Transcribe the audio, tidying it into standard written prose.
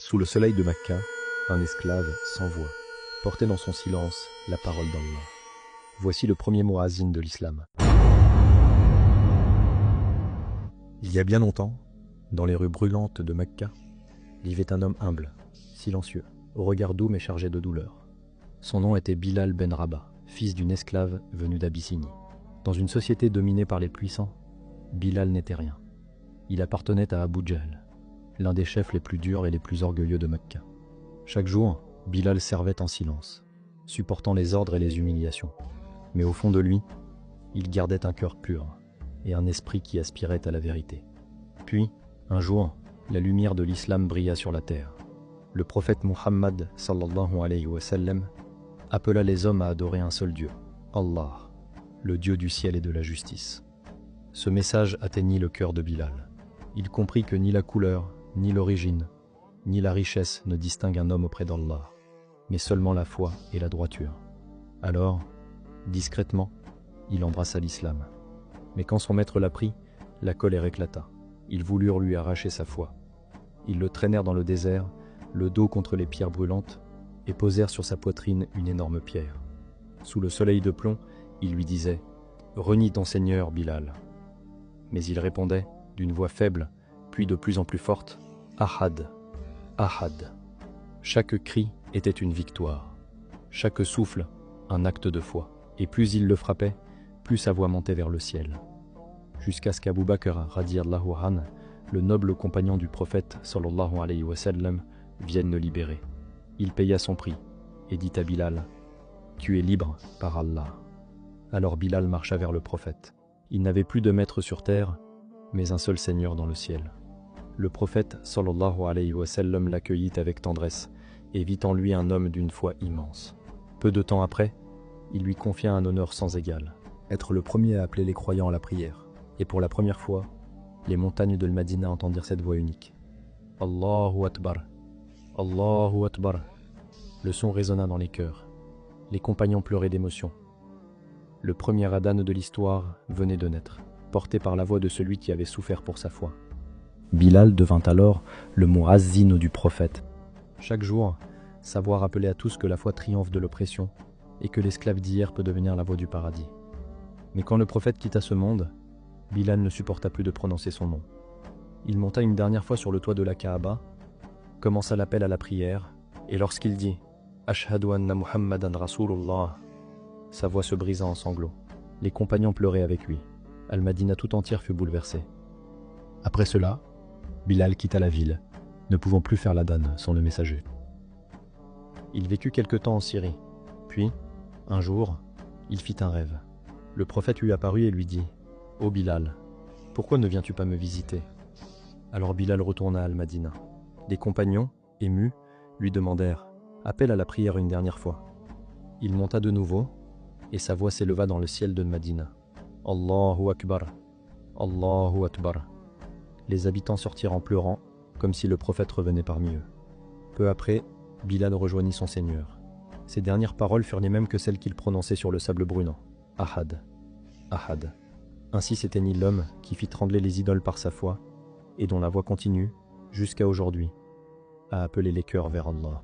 Sous le soleil de Mecca, un esclave sans voix portait dans son silence la parole d'Allah. Voici le premier muazzin de l'islam. Il y a bien longtemps, dans les rues brûlantes de Mecca, vivait un homme humble, silencieux, au regard doux mais chargé de douleur. Son nom était Bilal ben Rabah, fils d'une esclave venue d'Abyssinie. Dans une société dominée par les puissants, Bilal n'était rien. Il appartenait à Abu Jahl, l'un des chefs les plus durs et les plus orgueilleux de Mecca. Chaque jour, Bilal servait en silence, supportant les ordres et les humiliations. Mais au fond de lui, il gardait un cœur pur et un esprit qui aspirait à la vérité. Puis, un jour, la lumière de l'islam brilla sur la terre. Le prophète Muhammad sallallahu alayhi wa sallam appela les hommes à adorer un seul Dieu, Allah, le Dieu du ciel et de la justice. Ce message atteignit le cœur de Bilal. Il comprit que ni la couleur, ni l'origine, ni la richesse ne distinguent un homme auprès d'Allah, mais seulement la foi et la droiture. Alors, discrètement, il embrassa l'islam. Mais quand son maître l'apprit, la colère éclata. Ils voulurent lui arracher sa foi. Ils le traînèrent dans le désert, le dos contre les pierres brûlantes, et posèrent sur sa poitrine une énorme pierre. Sous le soleil de plomb, ils lui disaient « Renie ton Seigneur, Bilal ». Mais il répondait, d'une voix faible, puis de plus en plus forte, « Ahad, Ahad ». Chaque cri était une victoire, chaque souffle un acte de foi. Et plus il le frappait, plus sa voix montait vers le ciel. Jusqu'à ce qu'Abu Bakr radiyallahu anhu, le noble compagnon du prophète sallallahu alayhi wa sallam, vienne le libérer. Il paya son prix et dit à Bilal « Tu es libre par Allah ». Alors Bilal marcha vers le prophète. Il n'avait plus de maître sur terre, mais un seul Seigneur dans le ciel. Le prophète sallallahu alayhi wa sallam l'accueillit avec tendresse et vit en lui un homme d'une foi immense. Peu de temps après, il lui confia un honneur sans égal, être le premier à appeler les croyants à la prière. Et pour la première fois, les montagnes de Madina entendirent cette voix unique. Allahu Akbar, Allahu Akbar. Le son résonna dans les cœurs. Les compagnons pleuraient d'émotion. Le premier adhan de l'histoire venait de naître, porté par la voix de celui qui avait souffert pour sa foi. Bilal devint alors le muazzin du prophète. Chaque jour, sa voix rappelait à tous que la foi triomphe de l'oppression et que l'esclave d'hier peut devenir la voix du paradis. Mais quand le prophète quitta ce monde, Bilal ne supporta plus de prononcer son nom. Il monta une dernière fois sur le toit de la Kaaba, commença l'appel à la prière, et lorsqu'il dit « Ashhadu anna Muhammadan Rasulullah », sa voix se brisa en sanglots. Les compagnons pleuraient avec lui. Al-Madina tout entière fut bouleversée. Après cela, Bilal quitta la ville, ne pouvant plus faire l'adhan sans le messager. Il vécut quelque temps en Syrie, puis, un jour, il fit un rêve. Le prophète lui apparut et lui dit « Ô Bilal, pourquoi ne viens-tu pas me visiter ?» Alors Bilal retourna à Al-Madina. Des compagnons, émus, lui demandèrent « Appelle à la prière une dernière fois ». Il monta de nouveau, et sa voix s'éleva dans le ciel de Madina. « Allahu Akbar, Allahu Akbar ». Les habitants sortirent en pleurant, comme si le prophète revenait parmi eux. Peu après, Bilal rejoignit son Seigneur. Ses dernières paroles furent les mêmes que celles qu'il prononçait sur le sable brûlant. « Ahad, Ahad ». Ainsi s'éteignit l'homme qui fit trembler les idoles par sa foi, et dont la voix continue, jusqu'à aujourd'hui, à appeler les cœurs vers Allah.